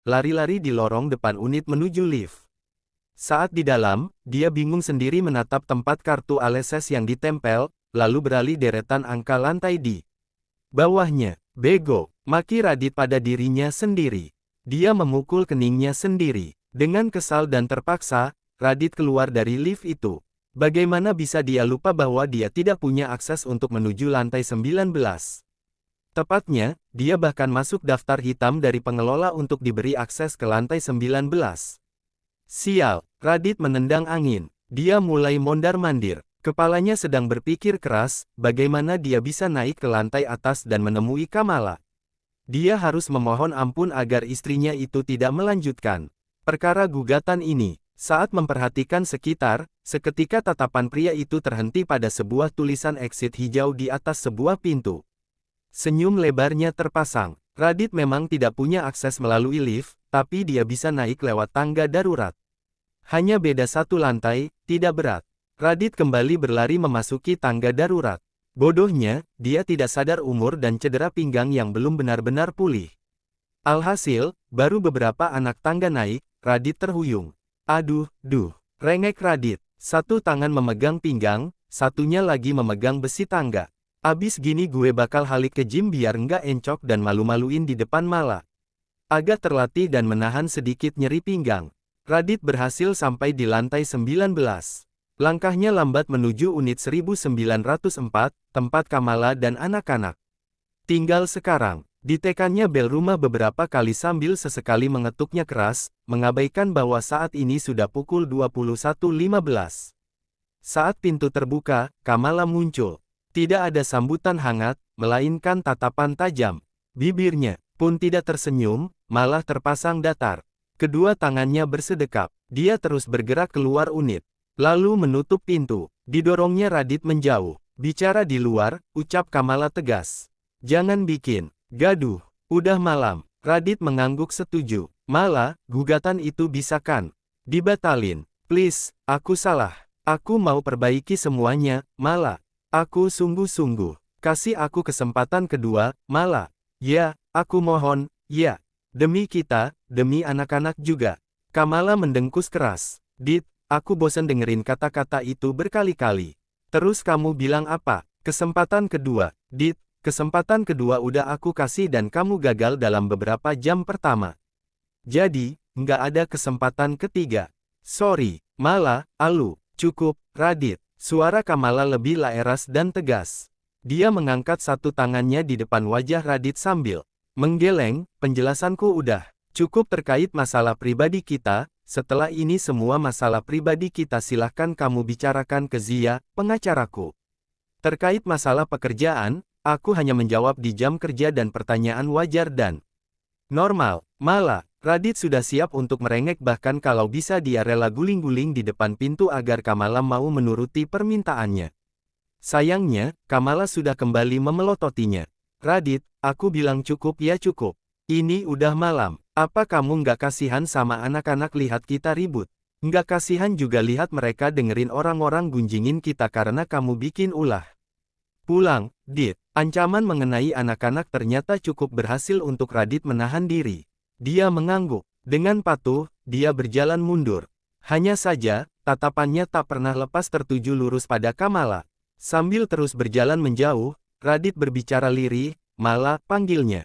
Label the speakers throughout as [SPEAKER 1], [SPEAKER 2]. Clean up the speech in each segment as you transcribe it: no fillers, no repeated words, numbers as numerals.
[SPEAKER 1] lari-lari di lorong depan unit menuju lift. Saat di dalam, dia bingung sendiri menatap tempat kartu ALSS yang ditempel, lalu beralih deretan angka lantai di bawahnya. Bego, maki Radit pada dirinya sendiri. Dia memukul keningnya sendiri. Dengan kesal dan terpaksa, Radit keluar dari lift itu. Bagaimana bisa dia lupa bahwa dia tidak punya akses untuk menuju lantai 19? Tepatnya, dia bahkan masuk daftar hitam dari pengelola untuk diberi akses ke lantai 19. Sial, Radit menendang angin. Dia mulai mondar-mandir. Kepalanya sedang berpikir keras, bagaimana dia bisa naik ke lantai atas dan menemui Kamala. Dia harus memohon ampun agar istrinya itu tidak melanjutkan perkara gugatan ini. Saat memperhatikan sekitar, seketika tatapan pria itu terhenti pada sebuah tulisan exit hijau di atas sebuah pintu. Senyum lebarnya terpasang. Radit memang tidak punya akses melalui lift, tapi dia bisa naik lewat tangga darurat. Hanya beda satu lantai, tidak berat. Radit kembali berlari memasuki tangga darurat. Bodohnya, dia tidak sadar umur dan cedera pinggang yang belum benar-benar pulih. Alhasil, baru beberapa anak tangga naik, Radit terhuyung. Aduh, rengek Radit. Satu tangan memegang pinggang, satunya lagi memegang besi tangga. Abis gini gue bakal halik ke gym biar nggak encok dan malu-maluin di depan Mala. Agak terlatih dan menahan sedikit nyeri pinggang. Radit berhasil sampai di lantai 19. Langkahnya lambat menuju unit 1904, tempat Kamala dan anak-anak tinggal sekarang. Ditekannya bel rumah beberapa kali sambil sesekali mengetuknya keras, mengabaikan bahwa saat ini sudah pukul 21.15. Saat pintu terbuka, Kamala muncul. Tidak ada sambutan hangat, melainkan tatapan tajam. Bibirnya pun tidak tersenyum, malah terpasang datar. Kedua tangannya bersedekap. Dia terus bergerak keluar unit. Lalu menutup pintu. Didorongnya Radit menjauh. Bicara di luar, ucap Kamala tegas. Jangan bikin gaduh. Udah malam. Radit mengangguk setuju. Mala, gugatan itu bisa kan dibatalin? Please, aku salah. Aku mau perbaiki semuanya, Mala. Aku sungguh-sungguh. Kasih aku kesempatan kedua, Mala. Ya, aku mohon, ya. Demi kita, demi anak-anak juga. Kamala mendengkus keras. Dit, aku bosan dengerin kata-kata itu berkali-kali. Terus kamu bilang apa? Kesempatan kedua. Dit, kesempatan kedua udah aku kasih dan kamu gagal dalam beberapa jam pertama. Jadi, nggak ada kesempatan ketiga. Sorry, Mala, alu. Cukup, Radit. Suara Kamala lebih laeras dan tegas. Dia mengangkat satu tangannya di depan wajah Radit sambil menggeleng. Penjelasanku udah cukup terkait masalah pribadi kita. Setelah ini semua masalah pribadi kita silahkan kamu bicarakan ke Zia, pengacaraku. Terkait masalah pekerjaan, aku hanya menjawab di jam kerja dan pertanyaan wajar dan normal. Mala, Radit sudah siap untuk merengek bahkan kalau bisa dia rela guling-guling di depan pintu agar Kamala mau menuruti permintaannya. Sayangnya, Kamala sudah kembali memelototinya. Radit, aku bilang cukup ya cukup. Ini udah malam. Apa kamu nggak kasihan sama anak-anak lihat kita ribut? Nggak kasihan juga lihat mereka dengerin orang-orang gunjingin kita karena kamu bikin ulah. Pulang, Dit. Ancaman mengenai anak-anak ternyata cukup berhasil untuk Radit menahan diri. Dia mengangguk. Dengan patuh, dia berjalan mundur. Hanya saja, tatapannya tak pernah lepas tertuju lurus pada Kamala. Sambil terus berjalan menjauh, Radit berbicara lirih. Mala, panggilnya.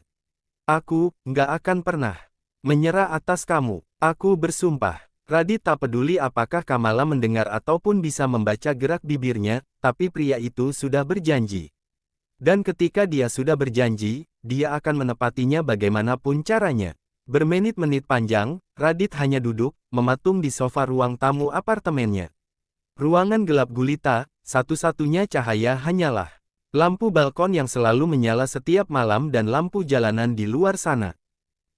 [SPEAKER 1] Aku nggak akan pernah menyerah atas kamu. Aku bersumpah. Radit tak peduli apakah Kamala mendengar ataupun bisa membaca gerak bibirnya, tapi pria itu sudah berjanji. Dan ketika dia sudah berjanji, dia akan menepatinya bagaimanapun caranya. Bermenit-menit panjang, Radit hanya duduk, mematung di sofa ruang tamu apartemennya. Ruangan gelap gulita, satu-satunya cahaya hanyalah lampu balkon yang selalu menyala setiap malam dan lampu jalanan di luar sana.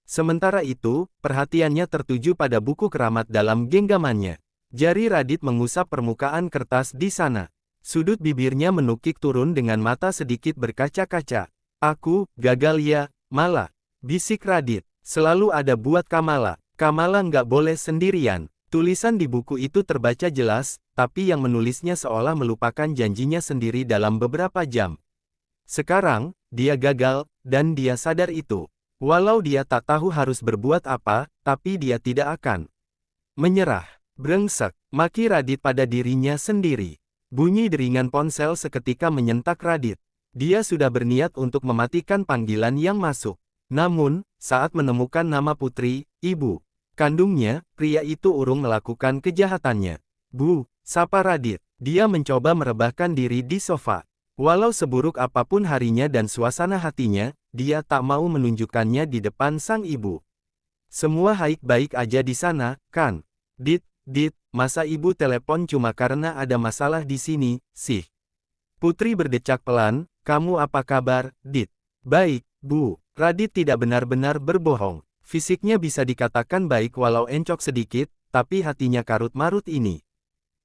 [SPEAKER 1] Sementara itu, perhatiannya tertuju pada buku keramat dalam genggamannya. Jari Radit mengusap permukaan kertas di sana. Sudut bibirnya menukik turun dengan mata sedikit berkaca-kaca. Aku, gagal ya, Mala. Bisik Radit. Selalu ada buat Kamala. Kamala nggak boleh sendirian. Tulisan di buku itu terbaca jelas, tapi yang menulisnya seolah melupakan janjinya sendiri dalam beberapa jam. Sekarang, dia gagal, dan dia sadar itu. Walau dia tak tahu harus berbuat apa, tapi dia tidak akan menyerah. Brengsek, maki Radit pada dirinya sendiri. Bunyi deringan ponsel seketika menyentak Radit. Dia sudah berniat untuk mematikan panggilan yang masuk. Namun, saat menemukan nama putri, ibu kandungnya, pria itu urung melakukan kejahatannya. Bu, sapa Radit. Dia mencoba merebahkan diri di sofa. Walau seburuk apapun harinya dan suasana hatinya, dia tak mau menunjukkannya di depan sang ibu. Semua baik-baik aja di sana, kan? Dit, masa ibu telepon cuma karena ada masalah di sini, sih? Putri berdecak pelan, kamu apa kabar, Dit? Baik, Bu. Radit tidak benar-benar berbohong. Fisiknya bisa dikatakan baik walau encok sedikit, tapi hatinya karut-marut ini.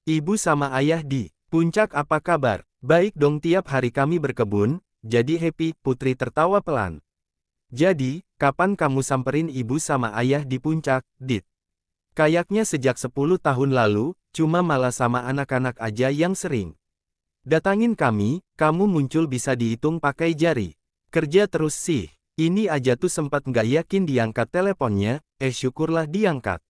[SPEAKER 1] Ibu sama ayah di puncak apa kabar? Baik dong, tiap hari kami berkebun, jadi happy, Putri tertawa pelan. Jadi, kapan kamu samperin ibu sama ayah di puncak, Dit? Kayaknya sejak 10 tahun lalu, cuma malah sama anak-anak aja yang sering datangin kami, kamu muncul bisa dihitung pakai jari. Kerja terus sih. Ini aja tuh sempat nggak yakin diangkat teleponnya, syukurlah diangkat.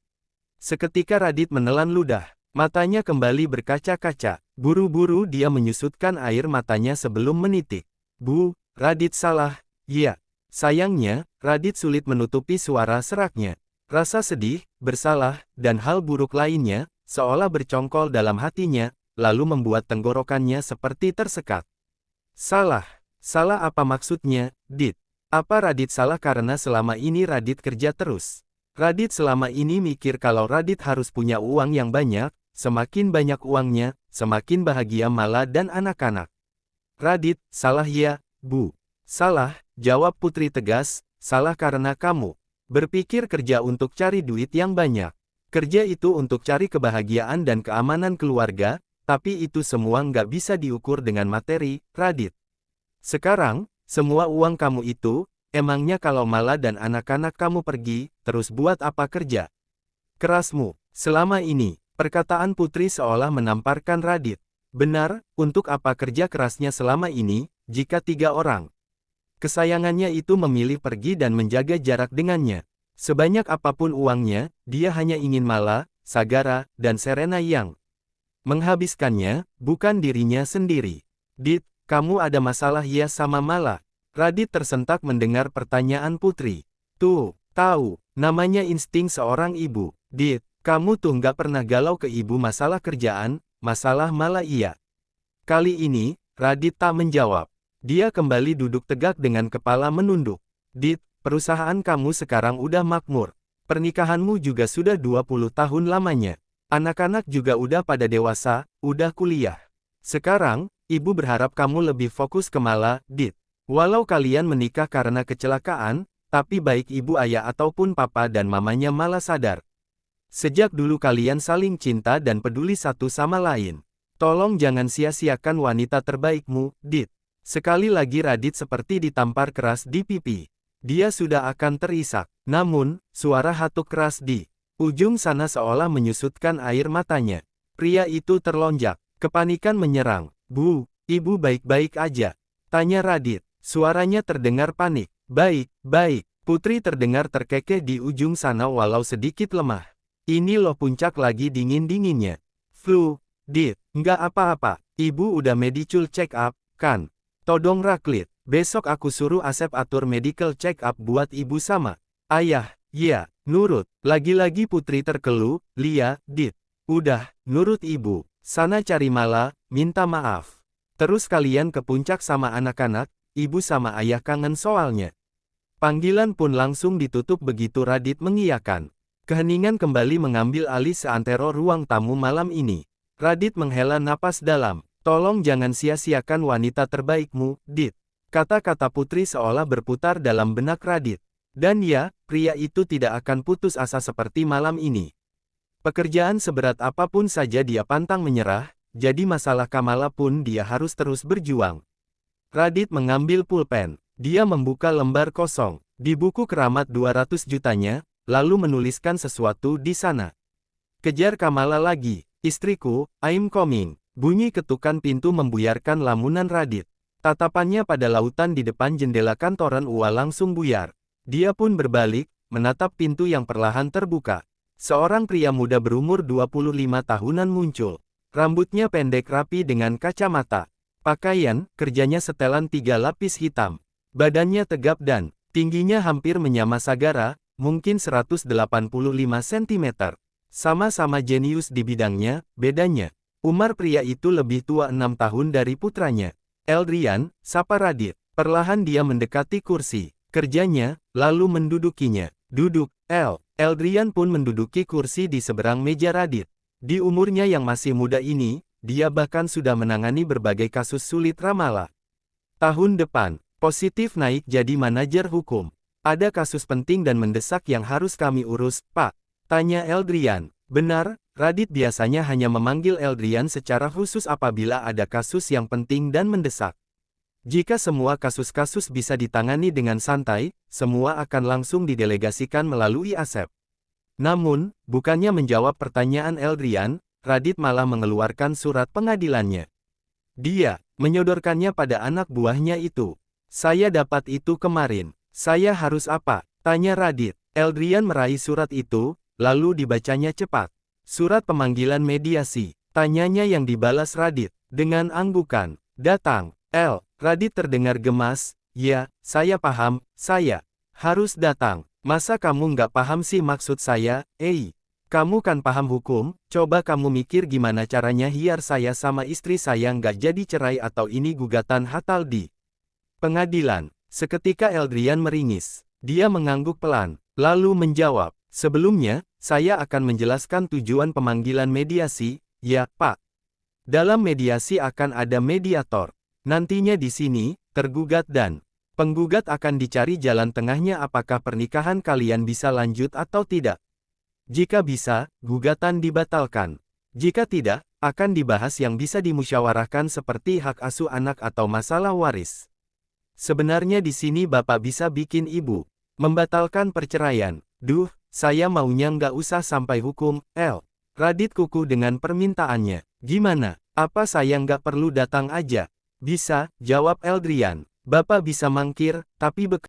[SPEAKER 1] Seketika Radit menelan ludah. Matanya kembali berkaca-kaca. Buru-buru dia menyusutkan air matanya sebelum menitik. Bu, Radit salah. Ya. Sayangnya, Radit sulit menutupi suara seraknya. Rasa sedih, bersalah, dan hal buruk lainnya, seolah bercongkol dalam hatinya, lalu membuat tenggorokannya seperti tersekat. Salah. Salah apa maksudnya, Dit? Apa Radit salah karena selama ini Radit kerja terus? Radit selama ini mikir kalau Radit harus punya uang yang banyak, semakin banyak uangnya, semakin bahagia Mala dan anak-anak. Radit, salah ya, Bu. Salah, jawab Putri tegas, salah karena kamu berpikir kerja untuk cari duit yang banyak. Kerja itu untuk cari kebahagiaan dan keamanan keluarga, tapi itu semua nggak bisa diukur dengan materi, Radit. Sekarang, semua uang kamu itu, emangnya kalau Mala dan anak-anak kamu pergi, terus buat apa kerja kerasmu selama ini? Perkataan Putri seolah menamparkan Radit. Benar, untuk apa kerja kerasnya selama ini, jika 3 orang kesayangannya itu memilih pergi dan menjaga jarak dengannya. Sebanyak apapun uangnya, dia hanya ingin Mala, Sagara, dan Serena yang menghabiskannya, bukan dirinya sendiri. Dit, kamu ada masalah ya sama Mala? Radit tersentak mendengar pertanyaan Putri. Tuh, tahu, namanya insting seorang ibu. Dit, kamu tuh nggak pernah galau ke ibu masalah kerjaan, masalah Mala iya. Kali ini, Radit tak menjawab. Dia kembali duduk tegak dengan kepala menunduk. Dit, perusahaan kamu sekarang udah makmur. Pernikahanmu juga sudah 20 tahun lamanya. Anak-anak juga udah pada dewasa, udah kuliah. Sekarang, ibu berharap kamu lebih fokus ke Mala, Dit. Walau kalian menikah karena kecelakaan, tapi baik ibu ayah ataupun papa dan mamanya Mala sadar. Sejak dulu kalian saling cinta dan peduli satu sama lain. Tolong jangan sia-siakan wanita terbaikmu, Dit. Sekali lagi Radit seperti ditampar keras di pipi. Dia sudah akan terisak. Namun, suara hatuk keras di ujung sana seolah menyusutkan air matanya. Pria itu terlonjak. Kepanikan menyerang. Bu, ibu baik-baik aja? Tanya Radit. Suaranya terdengar panik. Baik, baik. Putri terdengar terkekeh di ujung sana walau sedikit lemah. Ini loh puncak lagi dingin-dinginnya. Flu, Dit, nggak apa-apa. Ibu udah medical check up, kan? Todong Raklit. Besok aku suruh Asep atur medical check up buat ibu sama ayah. Ya, nurut. Lagi-lagi Putri terkeluh. Lia, Dit. Udah, nurut ibu. Sana cari Mala, minta maaf. Terus kalian ke puncak sama anak-anak. Ibu sama ayah kangen soalnya. Panggilan pun langsung ditutup begitu Radit mengiyakan. Keheningan kembali mengambil alih seantero ruang tamu malam ini. Radit menghela napas dalam. Tolong jangan sia-siakan wanita terbaikmu, Dit. Kata-kata Putri seolah berputar dalam benak Radit. Dan ya, pria itu tidak akan putus asa seperti malam ini. Pekerjaan seberat apapun saja dia pantang menyerah, jadi masalah Kamala pun dia harus terus berjuang. Radit mengambil pulpen. Dia membuka lembar kosong. Di buku keramat 200 jutanya, lalu menuliskan sesuatu di sana. Kejar Kamala lagi. Istriku, I'm coming. Bunyi ketukan pintu membuyarkan lamunan Radit. Tatapannya pada lautan di depan jendela kantoran Ua langsung buyar. Dia pun berbalik, menatap pintu yang perlahan terbuka. Seorang pria muda berumur 25 tahunan muncul. Rambutnya pendek rapi dengan kacamata. Pakaian kerjanya setelan 3 lapis hitam. Badannya tegap dan tingginya hampir menyama Sagara, mungkin 185 cm. Sama-sama jenius di bidangnya, bedanya. Umar pria itu lebih tua 6 tahun dari putranya. Eldrian, sapa Radit. Perlahan dia mendekati kursi kerjanya, lalu mendudukinya. Duduk, Eldrian pun menduduki kursi di seberang meja Radit. Di umurnya yang masih muda ini, dia bahkan sudah menangani berbagai kasus sulit Ramallah. Tahun depan, positif naik jadi manajer hukum. Ada kasus penting dan mendesak yang harus kami urus, Pak. Tanya Eldrian. Benar, Radit biasanya hanya memanggil Eldrian secara khusus apabila ada kasus yang penting dan mendesak. Jika semua kasus-kasus bisa ditangani dengan santai, semua akan langsung didelegasikan melalui Asep. Namun, bukannya menjawab pertanyaan Eldrian, Radit malah mengeluarkan surat pengadilannya. Dia menyodorkannya pada anak buahnya itu. Saya dapat itu kemarin. Saya harus apa? Tanya Radit. Eldrian meraih surat itu, lalu dibacanya cepat. Surat pemanggilan mediasi. Tanyanya yang dibalas Radit, dengan anggukan. Datang, Radit terdengar gemas. Ya, saya paham, saya harus datang. Masa kamu nggak paham sih maksud saya, Kamu kan paham hukum, coba kamu mikir gimana caranya hiar saya sama istri saya nggak jadi cerai atau ini gugatan hatal di pengadilan. Seketika Eldrian meringis. Dia mengangguk pelan, lalu menjawab, sebelumnya, saya akan menjelaskan tujuan pemanggilan mediasi, ya, Pak. Dalam mediasi akan ada mediator. Nantinya di sini, tergugat dan penggugat akan dicari jalan tengahnya apakah pernikahan kalian bisa lanjut atau tidak. Jika bisa, gugatan dibatalkan. Jika tidak, akan dibahas yang bisa dimusyawarahkan seperti hak asuh anak atau masalah waris. Sebenarnya di sini Bapak bisa bikin Ibu membatalkan perceraian. Duh, saya maunya nggak usah sampai hukum, Radit kuku dengan permintaannya. Gimana, apa saya nggak perlu datang aja? Bisa, jawab Eldrian. Bapak bisa mangkir, tapi